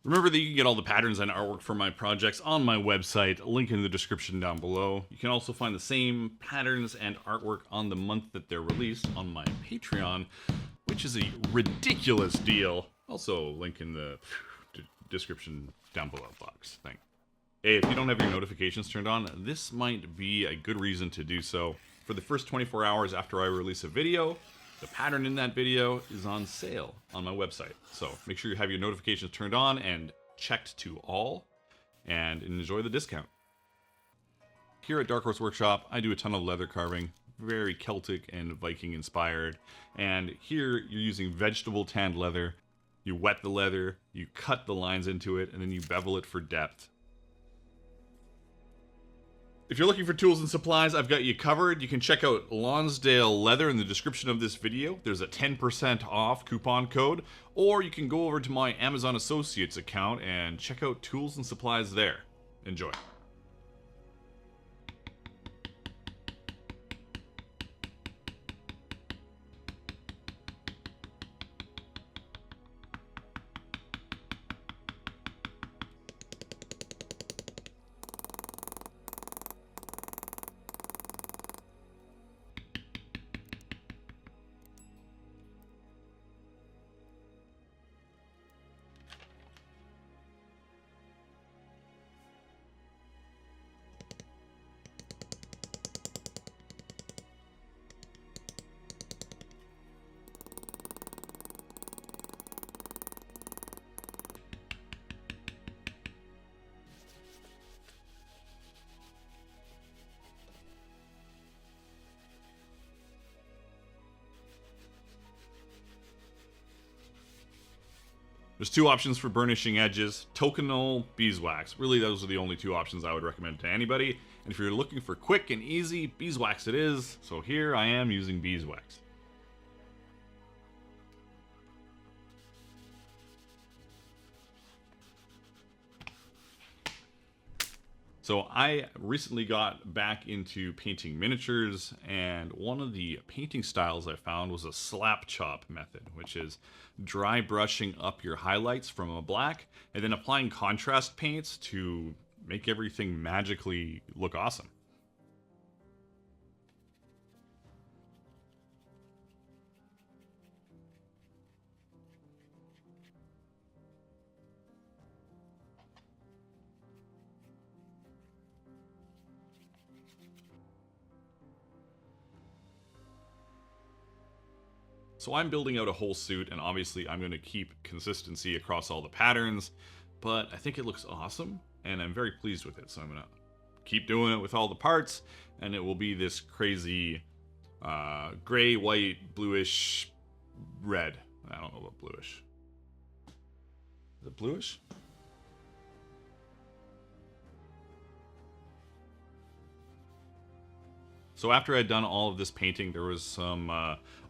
Remember that you can get all the patterns and artwork for my projects on my website, link in the description down below. You can also find the same patterns and artwork on the month that they're released on my Patreon, which is a ridiculous deal. Also, link in the description down below box. Thanks. Hey, if you don't have your notifications turned on, this might be a good reason to do so. For the first 24 hours after I release a video, the pattern in that video is on sale on my website. So make sure you have your notifications turned on and checked to all, and enjoy the discount. Here at Dark Horse Workshop, I do a ton of leather carving, very Celtic and Viking inspired. And here you're using vegetable tanned leather. You wet the leather, you cut the lines into it, and then you bevel it for depth. If you're looking for tools and supplies, I've got you covered. You can check out Lonsdale Leather in the description of this video. There's a 10% off coupon code, or you can go over to my Amazon Associates account and check out tools and supplies there. Enjoy. There's two options for burnishing edges, toconol, beeswax. Really, those are the only two options I would recommend to anybody. And if you're looking for quick and easy, beeswax it is. So here I am using beeswax. So I recently got back into painting miniatures, and one of the painting styles I found was a slap chop method, which is dry brushing up your highlights from a black and then applying contrast paints to make everything magically look awesome. So I'm building out a whole suit, and obviously I'm going to keep consistency across all the patterns, but I think it looks awesome, and I'm very pleased with it. So I'm going to keep doing it with all the parts, and it will be this crazy gray, white, bluish, red. I don't know about bluish. Is it bluish? So after I'd done all of this painting, there was some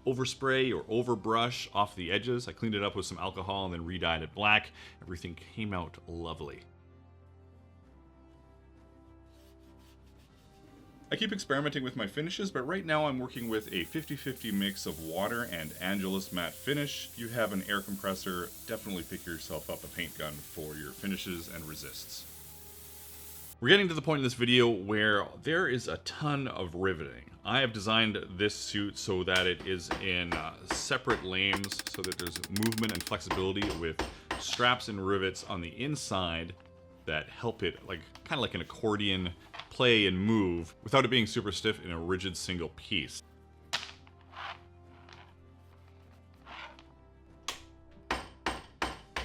overspray or overbrush off the edges. I cleaned it up with some alcohol and then re-dyed it black. Everything came out lovely. I keep experimenting with my finishes, but right now I'm working with a 50-50 mix of water and Angelus matte finish. If you have an air compressor, definitely pick yourself up a paint gun for your finishes and resists. We're getting to the point in this video where there is a ton of riveting. I have designed this suit so that it is in separate lanes so that there's movement and flexibility with straps and rivets on the inside that help it, like kind of like an accordion, play and move without it being super stiff in a rigid single piece.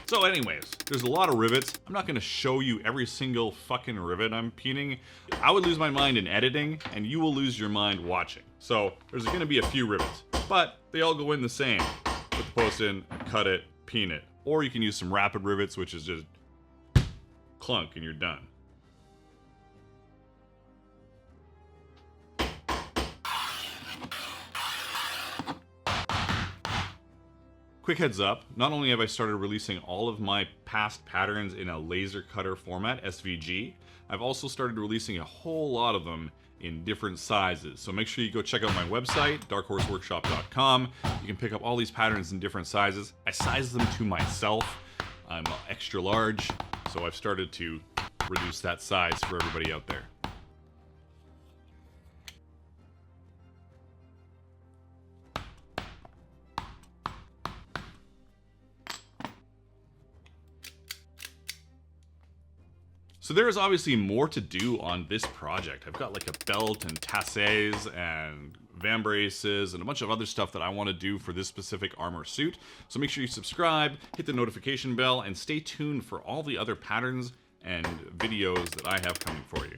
So anyways, there's a lot of rivets. I'm not going to show you every single fucking rivet I'm painting. I would lose my mind in editing, and you will lose your mind watching. So there's going to be a few rivets, but they all go in the same. Put the post in, cut it, peen it. Or you can use some rapid rivets, which is just clunk and you're done. Quick heads up, not only have I started releasing all of my past patterns in a laser cutter format, SVG, I've also started releasing a whole lot of them in different sizes. So make sure you go check out my website, darkhorseworkshop.com. You can pick up all these patterns in different sizes. I size them to myself. I'm extra large, so I've started to reduce that size for everybody out there. So there is obviously more to do on this project. I've got like a belt and tassets and vambraces and a bunch of other stuff that I want to do for this specific armor suit. So make sure you subscribe, hit the notification bell, and stay tuned for all the other patterns and videos that I have coming for you.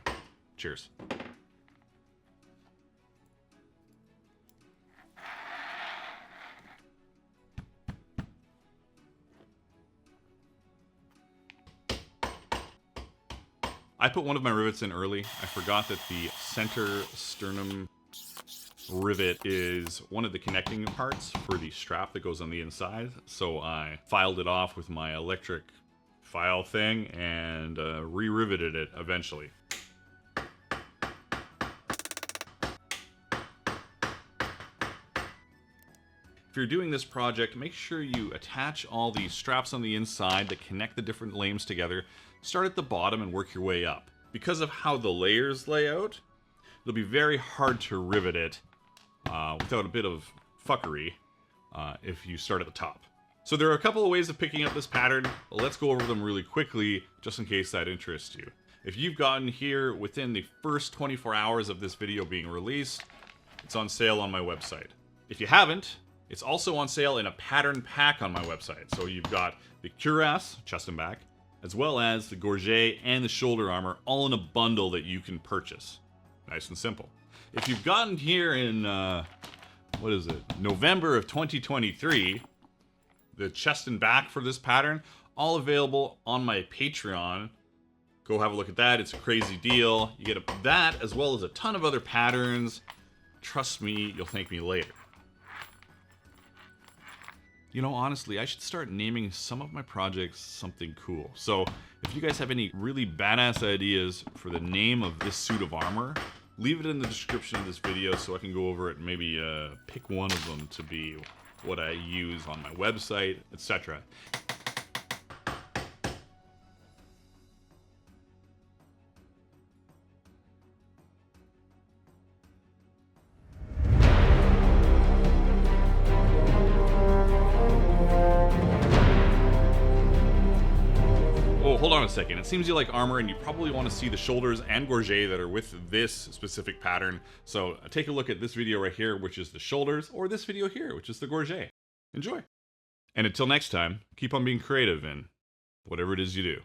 Cheers. I put one of my rivets in early. I forgot that the center sternum rivet is one of the connecting parts for the strap that goes on the inside. So I filed it off with my electric file thing and re-riveted it eventually. If you're doing this project, make sure you attach all the straps on the inside that connect the different lames together. Start at the bottom and work your way up. Because of how the layers lay out, it'll be very hard to rivet it without a bit of fuckery if you start at the top. So there are a couple of ways of picking up this pattern. Let's go over them really quickly, just in case that interests you. If you've gotten here within the first 24 hours of this video being released, it's on sale on my website. If you haven't, it's also on sale in a pattern pack on my website. So you've got the cuirass, chest and back, as well as the gorget and the shoulder armor, all in a bundle that you can purchase. Nice and simple. If you've gotten here in, what is it, November of 2023, the chest and back for this pattern, all available on my Patreon. Go have a look at that. It's a crazy deal. You get that as well as a ton of other patterns. Trust me, you'll thank me later. You know, honestly, I should start naming some of my projects something cool. So, if you guys have any really badass ideas for the name of this suit of armor, leave it in the description of this video so I can go over it and maybe pick one of them to be what I use on my website, etc. Hold on a second. It seems you like armor and you probably want to see the shoulders and gorget that are with this specific pattern. So take a look at this video right here, which is the shoulders, or this video here, which is the gorget. Enjoy. And until next time, keep on being creative in whatever it is you do.